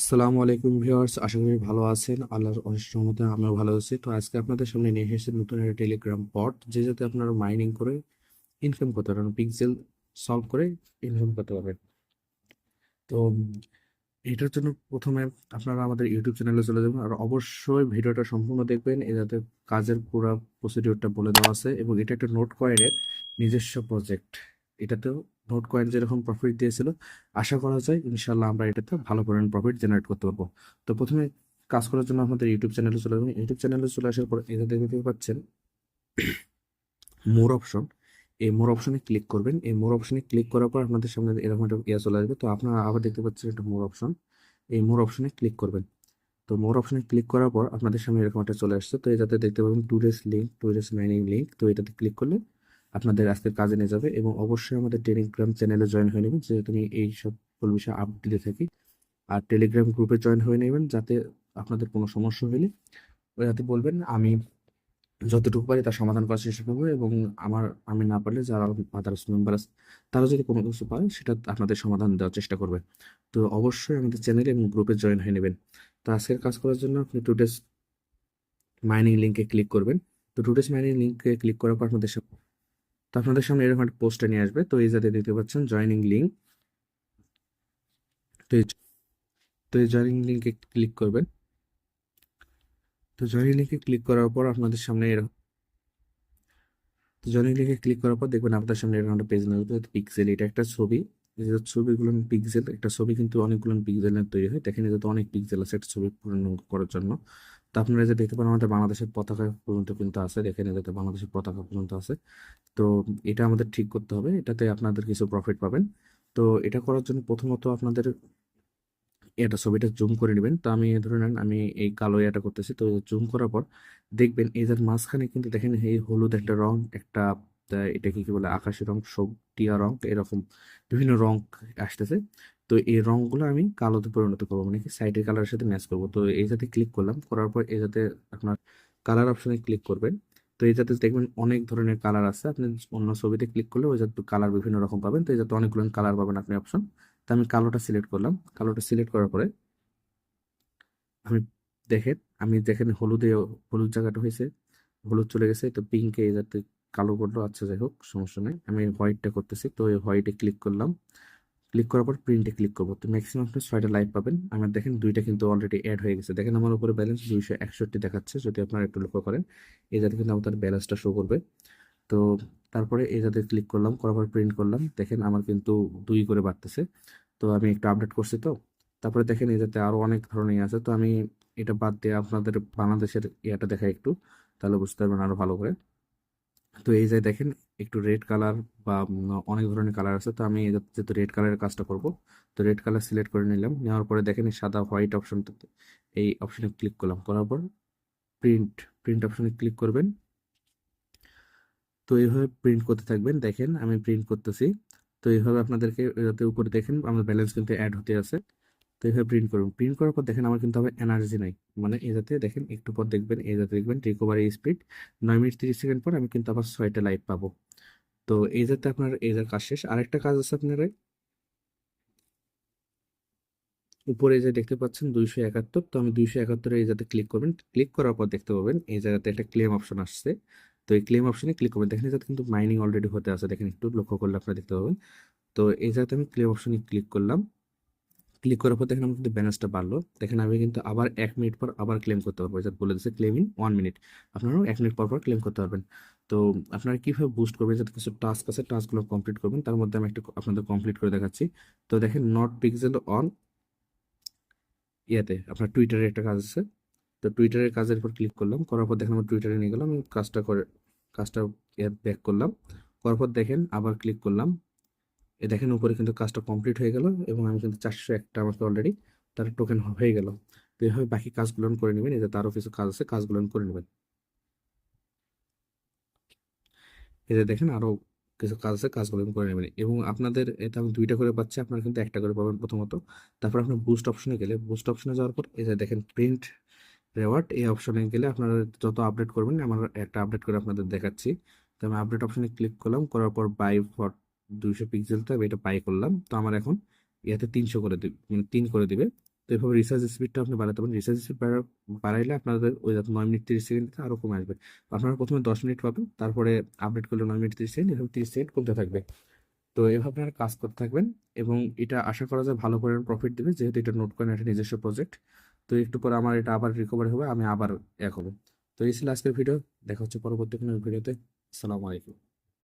আসসালামু আলাইকুম ভিউয়ার্স, আশা করি ভালো আছেন। আল্লাহর অশেষ রহমতে আমিও ভালো আছি। তো আজকে আপনাদের সামনে নিয়ে এসেছি নতুন একটা টেলিগ্রাম বট, যাতে আপনারা মাইনিং করে ইনকাম করতে পারেন, পিক্সেল সলভ করে ইনকাম করতে পারবেন। তো এটার জন্য প্রথমে আপনারা আমাদের ইউটিউব চ্যানেলে চলে যাবেন, আর অবশ্যই ভিডিওটা সম্পূর্ণ দেখবেন। যাতে কাজের পুরো প্রসিডিওরটা বলে দেওয়া আছে, এবং এটা একটা নোট কয়েনের নিজস্ব প্রজেক্ট। এটাতেও নোট কয়েন যেরকম প্রফিট দিয়েছিল, আশা করা যায় ইনশাল্লাহ আমরা এটাতে ভালো পরিমাণ প্রফিট জেনারেট করতে পারবো। তো প্রথমে কাজ করার জন্য আমাদের ইউটিউব চ্যানেলে চলে যাবেন। ইউটিউব চ্যানেলে চলে আসার পর এটা দেখতে পাচ্ছেন মোর অপশন। এই মোর অপশনে ক্লিক করবেন। এই মোর অপশনে ক্লিক করার পর আপনাদের সামনে এরকম একটা ইয়ে চলে আসবে। তো আপনারা আবার দেখতে পাচ্ছেন একটা মোর অপশন। এই মোর অপশনে ক্লিক করবেন। তো মোর অপশনে ক্লিক করার পর আপনাদের সামনে এরকম একটা চলে আসছে। তো এটাতে দেখতে পাবেন today's link, today's mining link. তো এটাতে ক্লিক করলে আপনাদের আজকের কাজে নিয়ে যাবে, এবং অবশ্যই আমাদের টেলিগ্রাম চ্যানেলে জয়েন হয়ে নেবেন, যেহেতু আমি এই সব বিষয়ে আপডেট দিতে থাকি। আর টেলিগ্রাম গ্রুপে জয়েন হয়ে নেবেন, যাতে আপনাদের কোনো সমস্যা হলে ওইটাতে বলবেন, আমি যতটুকু পারি তার সমাধান করার চেষ্টা করবো। এবং আমি না পারলে যারা আদার্স মেম্বার আছে, তারা যদি কোনো কিছু পারে সেটা আপনাদের সমাধান দেওয়ার চেষ্টা করবে। তো অবশ্যই আমাদের চ্যানেলে এবং গ্রুপে জয়েন হয়ে নেবেন। তো আজকের কাজ করার জন্য আপনি টুডেস মাইনিং লিঙ্কে ক্লিক করবেন। তো টুডেস মাইনিং লিঙ্কে ক্লিক করার পর আপনাদের সামনে এরকম একটা পোস্টে নিয়ে আসবে। তো এই যাতে দেখতে পাচ্ছেন জয়নিং লিঙ্ক। তো এই তো এই জয়নিং লিঙ্কে ক্লিক করবেন। তো জয়নিং লিঙ্কে ক্লিক করার পর আপনাদের সামনে তো জয়নিং লিঙ্কে ক্লিক করার পর দেখবেন আপনাদের সামনে এরকম একটা পেজ নিয়ে আসবে। পিক্সেল, এটা একটা ছবি। এই যে ছবিগুলো পিক্সেল, একটা ছবি কিন্তু অনেকগুলো পিক্সেলের তৈরি হয়। দেখেন যেহেতু অনেক পিক্সেল আছে একটা ছবি পূরণ করার জন্য। তো আপনারা যে দেখতে পারেন আমাদের বাংলাদেশের পতাকা পর্যন্ত কিন্তু আছে। দেখেন যাতে বাংলাদেশের পতাকা পর্যন্ত আছে। তো এটা আমাদের ঠিক করতে হবে, এটাতে আপনাদের কিছু প্রফিট পাবেন। তো এটা করার জন্য প্রথমত আপনাদের এটা ছবিটা জুম করে নেবেন। তো আমি ধরে নেন আমি এই কালো এটা করতেছি। তো জুম করার পর দেখবেন এই যার মাঝখানে কিন্তু দেখেন এই হলুদ একটা রং, একটা এটা কি কি বলে আকাশি রং, টিয়া রং, এরকম বিভিন্ন রং আসতেছে। তো এই রংগুলো আমি কালোতে পরিণত করবো, মানে কি সাইডের কালারের সাথে ম্যাচ করবো। তো এই যাতে ক্লিক করলাম, করার পর এই যাতে আপনার কালার অপশনে ক্লিক করবেন। তো এই যাতে দেখবেন অনেক ধরনের কালার আছে, আপনি অন্য ছবিতে ক্লিক করলে ওই যাতে কালার বিভিন্ন রকম পাবেন। তো এই যাতে অনেকগুলো কালার পাবেন আপনি অপশন। তো আমি কালোটা সিলেক্ট করলাম। কালোটা সিলেক্ট করার পরে আমি দেখেন হলুদ জায়গাটা হয়েছে, হলুদ চলে গেছে। তো পিঙ্কে যাতে কালো করলো, আচ্ছা যাই হোক সমস্যা নেই। আমি হোয়াইটটা করতেছি। তো এই হোয়াইটে ক্লিক করলাম। ক্লিক করার পর প্রিন্টে ক্লিক করবো। তো ম্যাক্সিমাম আপনি 6টা লাইভ পাবেন। আমার দেখেন দুইটা কিন্তু অলরেডি অ্যাড হয়ে গেছে। দেখেন আমার উপরে ব্যালেন্স 261 দেখাচ্ছে, যদি আপনারা একটু লক্ষ্য করেন। এই যাতে কিন্তু আমাদের ব্যালেন্সটা শো করবে। তো তারপরে এই যাতে ক্লিক করলাম, করার পর প্রিন্ট করলাম। দেখেন আমার কিন্তু 2 করে বাড়তেছে। তো আমি একটু আপডেট করছি। তো তারপরে দেখেন এই যাতে আরো অনেক ধরনের আছে। তো আমি এটা বাদ দিয়ে আপনাদের বাংলাদেশের ইয়েটা দেখাই একটু, তাহলে বুঝতে পারবেন আরো ভালো করে। তো এই যে দেখেন একটু রেড কালার বা অনেক ধরনের কালার আছে। তো আমি যেহেতু রেড কালারের কাজটা করব, তো রেড কালার সিলেক্ট করে নিলাম। নেওয়ার পরে দেখেন এই সাদা হোয়াইট অপশনটাতে, এই অপশনে ক্লিক করলাম। করার পর প্রিন্ট প্রিন্ট অপশনে ক্লিক করবেন। তো এইভাবে প্রিন্ট করতে থাকবেন। দেখেন আমি প্রিন্ট করতেছি। তো এইভাবে আপনাদেরকে যাতে উপরে দেখেন আমার ব্যালেন্স কিন্তু অ্যাড হতে আছে। তো এইভাবে প্রিন্ট করুন। প্রিন্ট করার পর দেখেন আমার কিন্তু আবার এনার্জি নাই, মানে এই যাতে দেখেন একটু পর দেখবেন এই যাতে দেখবেন রিকভারি স্পিড 9 মিনিট 30 সেকেন্ড পর আমি কিন্তু আবার 6টা লাইভ পাবো। তো এই যাতে আপনার এই যার কাজ শেষ। আরেকটা কাজ আছে আপনার উপরে যে দেখতে পাচ্ছেন 271। তো আমি 271 এই যাতে ক্লিক করবেন। ক্লিক করার পর দেখতে পাবেন এই জায়গাতে একটা ক্লেম অপশন আসছে। তো এই ক্লেম অপশনে ক্লিক করবেন। দেখেন এই যাতে কিন্তু মাইনিং অলরেডি হতে আছে, দেখেন একটু লক্ষ্য করলে আপনারা দেখতে পাবেন। তো এই জায়গাতে আমি ক্লেম অপশনে ক্লিক করলাম। ক্লিক করার পর দেখেন আমার কিন্তু ব্যালেন্সটা বাড়লো। দেখেন আমি কিন্তু আবার 1 মিনিট পর আবার ক্লেম করতে পারবো। এটা বলে দিচ্ছে ক্লেম ইন 1 মিনিট। আপনারাও 1 মিনিট পর পর ক্লেম করতে পারবেন। তো আপনারা কিভাবে বুস্ট করবেন, যাতে কিছু টাস্ক আছে টাস্কগুলো কমপ্লিট করবেন। তার মধ্যে আমি একটা আপনাদের কমপ্লিট করে দেখাচ্ছি। তো দেখেন নট পিক্সেল অন আপনার টুইটারে একটা কাজ আছে। তো টুইটারের কাজের উপর ক্লিক করলাম। করার পর দেখেন আমার টুইটারে নিয়ে গেলাম। আমি কাজটা ব্যাক করলাম। করার পর দেখেন আবার ক্লিক করলাম। দেখেন উপরে কিন্তু কাজটা কমপ্লিট হয়ে গেল, এবং আমি কিন্তু 401টা আমাকে অলরেডি তার টোকেন হয়ে গেল। তো এইভাবে বাকি কাজগুলো করে নেবেন। এতে তারও কিছু কাজ আছে, কাজগুলো করে নেবেন। এতে দেখেন আরো কিছু কাজ আছে, কাজগুলো করে নেবেন। এবং আপনাদের এটা আমি 2টা করে পাচ্ছি, আপনারা কিন্তু একটা করে পাবেন প্রথমত। তারপর আপনার বুস্ট অপশনে গেলে, বুস্ট অপশনে যাওয়ার পর এই যে দেখেন প্রিন্ট রেওয়ার্ড, এই অপশনে গেলে আপনারা যত আপডেট করবেন, আমার একটা আপডেট করে আপনাদের দেখাচ্ছি। তো আমি আপডেট অপশনে ক্লিক করলাম। করার পর বাই ফর 200 পিক্সেল, তো আমি এটা বাই করলাম। তো আমার এখন ইয়াতে 300 করে দিবে, মানে 3 করে দিবে। তো এভাবে রিসার্চ স্পিডটা আপনি বাড়াতে পারেন। রিসার্চ স্পিড বাড়াইলে আপনাদের ওই 9 মিনিট 30 সেকেন্ড আরও কমে আসবে। আপনারা প্রথমে 10 মিনিট পাবেন, তারপরে আপডেট করলে 9 মিনিট 30 সেকেন্ড, এভাবে 30 সেকেন্ড কমতে থাকবে। তো এভাবে আপনারা কাজ করতে থাকবেন এবং এটা আশা করা যায় ভালো পরিমাণ প্রফিট দেবে, যেহেতু এটা নোট কয়েন একটা নিজস্ব প্রজেক্ট। তো একটু পরে আমার এটা আবার রিকভারি হবে, আমি আবার এক হবো। তো এই ছিল আজকের ভিডিও। দেখা হচ্ছে পরবর্তী কোনো ভিডিওতে। আসসালামু আলাইকুম।